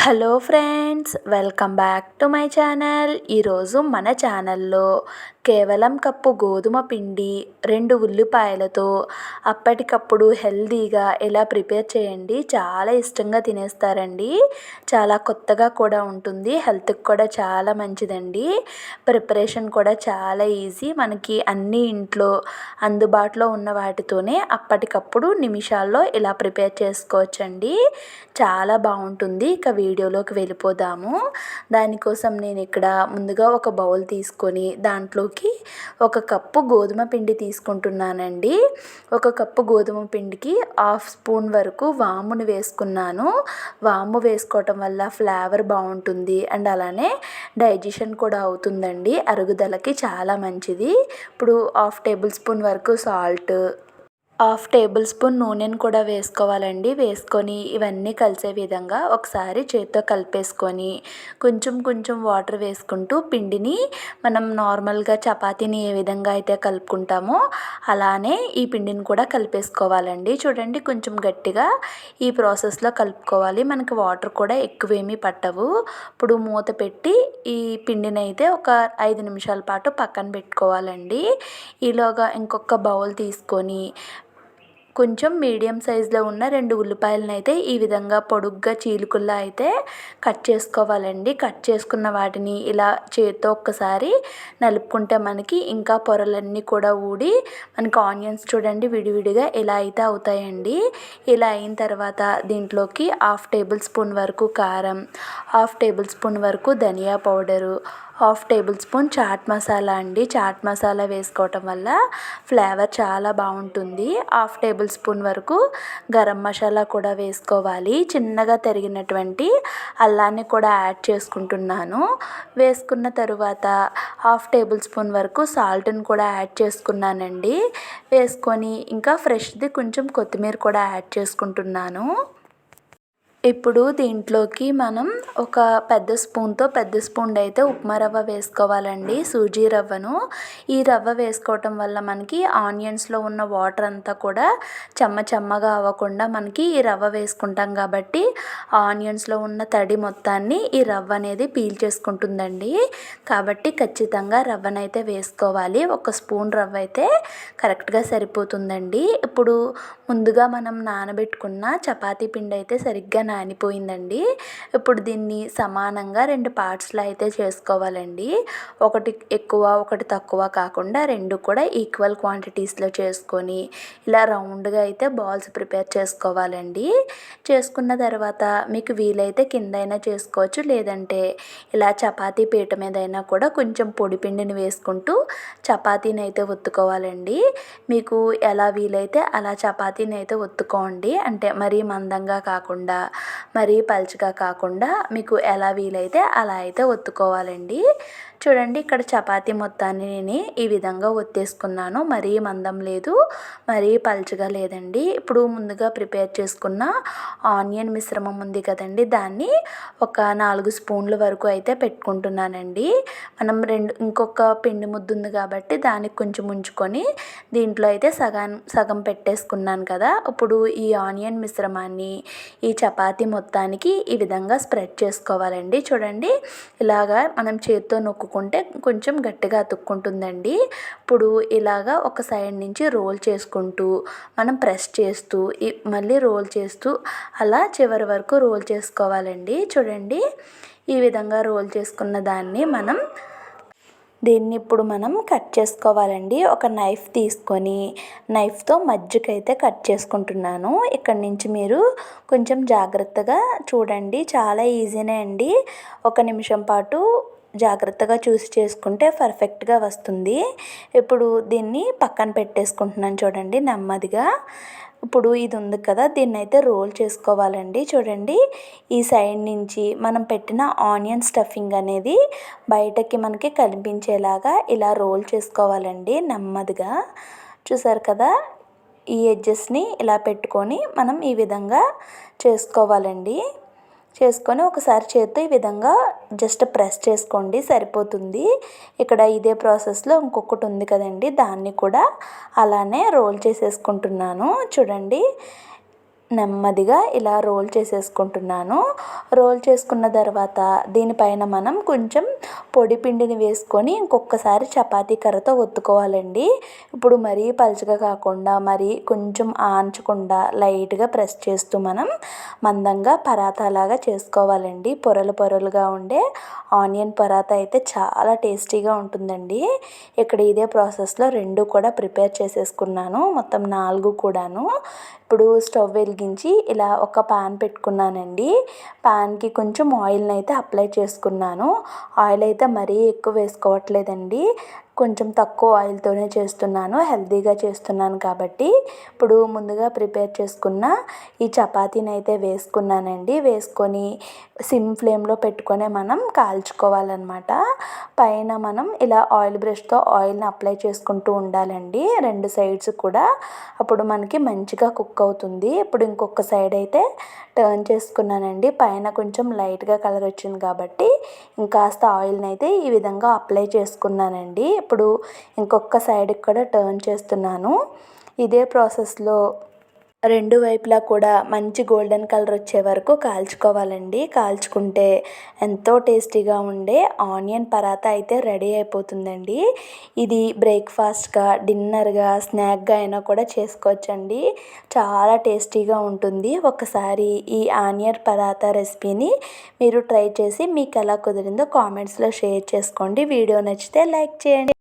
Hello friends, welcome back to my channel. ఈరోజు మన ఛానల్లో కేవలం కప్పు గోధుమ పిండి, 2 ఉల్లిపాయలతో అప్పటికప్పుడు హెల్తీగా ఎలా ప్రిపేర్ చేయండి. చాలా ఇష్టంగా తినేస్తారండి. చాలా కొత్తగా కూడా ఉంటుంది. హెల్త్కి కూడా చాలా మంచిదండి. ప్రిపరేషన్ కూడా చాలా ఈజీ. మనకి అన్నీ ఇంట్లో అందుబాటులో ఉన్న వాటితోనే అప్పటికప్పుడు నిమిషాల్లో ఇలా ప్రిపేర్ చేసుకోవచ్చండి. చాలా బాగుంటుంది. ఇక వీడియోలోకి వెళ్ళిపోదాము. దానికోసం నేను ఇక్కడ ముందుగా ఒక బౌల్ తీసుకొని దాంట్లోకి 1 కప్పు గోధుమ పిండి తీసుకుంటున్నానండి. 1 కప్పు గోధుమ పిండికి 1/2 స్పూన్ వరకు వామును వేసుకున్నాను. వాము వేసుకోవటం వల్ల ఫ్లేవర్ బాగుంటుంది అండ్ అలానే డైజెషన్ కూడా అవుతుందండి. అరుగుదలకి చాలా మంచిది. ఇప్పుడు 1/2 టేబుల్ స్పూన్ వరకు సాల్ట్, 1/2 టేబుల్ స్పూన్ నూనెను కూడా వేసుకోవాలండి. వేసుకొని ఇవన్నీ కలిసే విధంగా ఒకసారి చేత్తో కలిపేసుకొని కొంచెం కొంచెం వాటర్ వేసుకుంటూ పిండిని మనం నార్మల్గా చపాతీని ఏ విధంగా అయితే కలుపుకుంటామో అలానే ఈ పిండిని కూడా కలిపేసుకోవాలండి. చూడండి, కొంచెం గట్టిగా ఈ ప్రాసెస్లో కలుపుకోవాలి. మనకి వాటర్ కూడా ఎక్కువేమీ పట్టవు. ఇప్పుడు మూత పెట్టి ఈ పిండిని అయితే ఒక 5 నిమిషాల పాటు పక్కన పెట్టుకోవాలండి. ఈలోగా ఇంకొక బౌల్ తీసుకొని కొంచెం మీడియం సైజులో ఉన్న 2 ఉల్లిపాయలను అయితే ఈ విధంగా పొడుగ్గా చీలికల్లా అయితే కట్ చేసుకోవాలండి. కట్ చేసుకున్న వాటిని ఇలా చేత్తో ఒక్కసారి నలుపుకుంటే మనకి ఇంకా పొరలన్నీ కూడా ఊడి మనకి ఆనియన్స్ చూడండి విడివిడిగా ఇలా అయితే అవుతాయండి. ఇలా అయిన తర్వాత దీంట్లోకి 1/2 టేబుల్ స్పూన్ వరకు కారం, 1/2 టేబుల్ స్పూన్ వరకు ధనియా powder, 1/2 tablespoon chaat masala అండి. చాట్ మసాలా వేసుకోవటం వల్ల ఫ్లేవర్ చాలా బాగుంటుంది. 1/2 టేబుల్ స్పూన్ వరకు గరం మసాలా కూడా వేసుకోవాలి. చిన్నగా తరిగినటువంటి అల్లాన్ని కూడా యాడ్ చేసుకుంటున్నాను. వేసుకున్న తరువాత 1/2 టేబుల్ స్పూన్ వరకు సాల్ట్ని కూడా యాడ్ చేసుకున్నానండి. వేసుకొని ఇంకా ఫ్రెష్ది కొంచెం కొత్తిమీర కూడా యాడ్ చేసుకుంటున్నాను. ఇప్పుడు దీంట్లోకి మనం ఒక పెద్ద స్పూన్ అయితే ఉప్మా రవ్వ వేసుకోవాలండి. సూజీ రవ్వను. ఈ రవ్వ వేసుకోవటం వల్ల మనకి ఆనియన్స్లో ఉన్న వాటర్ అంతా కూడా చెమ్మగా అవ్వకుండా మనకి ఈ రవ్వ వేసుకుంటాం కాబట్టి ఆనియన్స్లో ఉన్న తడి మొత్తాన్ని ఈ రవ్వ అనేది పీల్చేసుకుంటుందండి. కాబట్టి ఖచ్చితంగా రవ్వనైతే వేసుకోవాలి. 1 స్పూన్ రవ్వ అయితే కరెక్ట్గా సరిపోతుందండి. ఇప్పుడు ముందుగా మనం నానబెట్టుకున్న చపాతీ పిండి అయితే సరిగ్గా నానిపోయిందండి. ఇప్పుడు దీన్ని సమానంగా 2 పార్ట్స్లో అయితే చేసుకోవాలండి. ఒకటి ఎక్కువ ఒకటి తక్కువ కాకుండా 2 కూడా ఈక్వల్ క్వాంటిటీస్లో చేసుకొని ఇలా రౌండ్గా అయితే బాల్స్ ప్రిపేర్ చేసుకోవాలండి. చేసుకున్న తర్వాత మీకు వీలైతే కిందైనా చేసుకోవచ్చు, లేదంటే ఇలా చపాతీ పీట మీదైనా కూడా కొంచెం పొడి పిండిని వేసుకుంటూ చపాతీని అయితే ఒత్తుకోవాలండి. మీకు ఎలా వీలైతే అలా చపాతీని అయితే ఒత్తుకోండి. అంటే మరీ మందంగా కాకుండా మరీ పల్చగా కాకుండా మీకు ఎలా వీలైతే అలా అయితే ఒత్తుకోవాలండి. చూడండి, ఇక్కడ చపాతీ మొత్తాన్ని నేను ఈ విధంగా ఒత్తేసుకున్నాను. మరీ మందం లేదు, మరీ పల్చగా లేదండి. ఇప్పుడు ముందుగా ప్రిపేర్ చేసుకున్న ఆనియన్ మిశ్రమం ఉంది కదండి, దాన్ని ఒక 4 స్పూన్ల వరకు అయితే పెట్టుకుంటున్నానండి. మనం ఇంకొక పిండి ముద్ద ఉంది కాబట్టి దానికి కొంచెం ఉంచుకొని దీంట్లో అయితే సగం పెట్టేసుకున్నాను కదా. ఇప్పుడు ఈ ఆనియన్ మిశ్రమాన్ని ఈ చపాతీ మొత్తానికి ఈ విధంగా స్ప్రెడ్ చేసుకోవాలండి. చూడండి, ఇలాగా మనం చేత్తో నొక్కుంటే కొంచెం గట్టిగా అతుక్కుంటుందండి. ఇప్పుడు ఇలాగా ఒక సైడ్ నుంచి రోల్ చేసుకుంటూ మనం ప్రెస్ చేస్తూ మళ్ళీ రోల్ చేస్తూ అలా చివరి వరకు రోల్ చేసుకోవాలండి. చూడండి, ఈ విధంగా రోల్ చేసుకున్న దాన్ని దీన్ని ఇప్పుడు మనం కట్ చేసుకోవాలండి. ఒక నైఫ్ తీసుకొని నైఫ్తో మధ్యకైతే కట్ చేసుకుంటున్నాను. ఇక్కడ నుంచి మీరు కొంచెం జాగ్రత్తగా చూడండి. చాలా ఈజీనే అండి. 1 నిమిషం పాటు జాగ్రత్తగా చూసి చేసుకుంటే పర్ఫెక్ట్గా వస్తుంది. ఇప్పుడు దీన్ని పక్కన పెట్టేసుకుంటున్నాను. చూడండి, నెమ్మదిగా. ఇప్పుడు ఇది ఉంది కదా, దీన్ని అయితే రోల్ చేసుకోవాలండి. చూడండి, ఈ సైడ్ నుంచి మనం పెట్టిన ఆనియన్ స్టఫింగ్ అనేది బయటకి మనకి కనిపించేలాగా ఇలా రోల్ చేసుకోవాలండి నెమ్మదిగా. చూసారు కదా, ఈ ఎడ్జెస్ని ఇలా పెట్టుకొని మనం ఈ విధంగా చేసుకోవాలండి. చేసుకొని ఒకసారి చేత్తో ఈ విధంగా జస్ట్ ప్రెస్ చేసుకోండి, సరిపోతుంది. ఇక్కడ ఇదే ప్రాసెస్లో ఇంకొకటి ఉంది కదండి, దాన్ని కూడా అలానే రోల్ చేసేసుకుంటున్నాను. చూడండి, నెమ్మదిగా ఇలా రోల్ చేసేసుకుంటున్నాను. రోల్ చేసుకున్న తర్వాత దీనిపైన మనం కొంచెం పొడి పిండిని వేసుకొని ఇంకొకసారి చపాతీ కర్రతో ఒత్తుకోవాలండి. ఇప్పుడు మరీ పలుచగా కాకుండా మరీ కొంచెం ఆంచకుండా లైట్గా ప్రెస్ చేస్తూ మనం మందంగా పరాతాలాగా చేసుకోవాలండి. పొరలు పొరలుగా ఉండే ఆనియన్ పరాతా అయితే చాలా టేస్టీగా ఉంటుందండి. ఇక్కడ ఇదే ప్రాసెస్లో 2 కూడా ప్రిపేర్ చేసేసుకున్నాను, మొత్తం 4 కూడాను. ఇప్పుడు స్టవ్ వెలిగించి ఇలా ఒక పాన్ పెట్టుకున్నానండి. పాన్కి కొంచెం ఆయిల్ని అయితే అప్లై చేసుకున్నాను. ఆయిల్ అయితే మరీ ఎక్కువ వేసుకోవట్లేదండి, కొంచెం తక్కువ ఆయిల్తోనే చేస్తున్నాను, హెల్తీగా చేస్తున్నాను కాబట్టి. ఇప్పుడు ముందుగా ప్రిపేర్ చేసుకున్న ఈ చపాతీని అయితే వేసుకున్నానండి. వేసుకొని సిమ్ ఫ్లేమ్లో పెట్టుకొని మనం కాల్చుకోవాలన్నమాట. పైన మనం ఇలా ఆయిల్ బ్రష్తో ఆయిల్ని అప్లై చేసుకుంటూ ఉండాలండి 2 సైడ్స్ కూడా. అప్పుడు మనకి మంచిగా కుక్ అవుతుంది. ఇప్పుడు ఇంకొక సైడ్ అయితే టర్న్ చేసుకున్నానండి. పైన కొంచెం లైట్గా కలర్ వచ్చింది కాబట్టి ఇంకాస్త ఆయిల్ని అయితే ఈ విధంగా అప్లై చేసుకున్నానండి. ఇప్పుడు ఇంకొక సైడ్కి కూడా టర్న్ చేస్తున్నాను. ఇదే ప్రాసెస్లో 2 వైపులా కూడా మంచి గోల్డెన్ కలర్ వచ్చే వరకు కాల్చుకోవాలండి. కాల్చుకుంటే ఎంతో టేస్టీగా ఉండే ఆనియన్ పరాతా అయితే రెడీ అయిపోతుందండి. ఇది బ్రేక్ఫాస్ట్గా, డిన్నర్గా, స్నాక్గా అయినా కూడా చేసుకోవచ్చండి. చాలా టేస్టీగా ఉంటుంది. ఒకసారి ఈ ఆనియన్ పరాతా రెసిపీని మీరు ట్రై చేసి మీకు ఎలా కుదిరిందో కామెంట్స్లో షేర్ చేసుకోండి. వీడియో నచ్చితే లైక్ చేయండి.